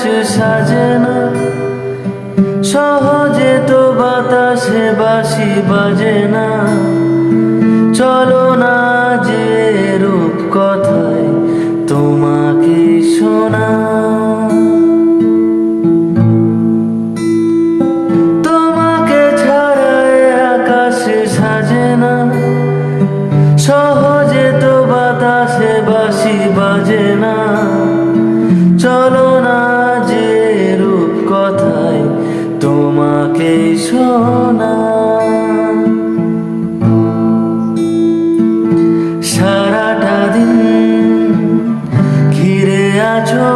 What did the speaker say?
সাজে না, সহজে তো বাতাসে বাঁশি বাজে না। চলো না যে রূপ কথায় তোমাকে শোনা, তোমাকে ছাড়ায় আকাশে সাজে না, সহজে তো বাতাসে বাঁশি বাজে না। চলো না যে রূপ কথায় তোমাকে শোনা। সারাটা দিন ঘিরে আছো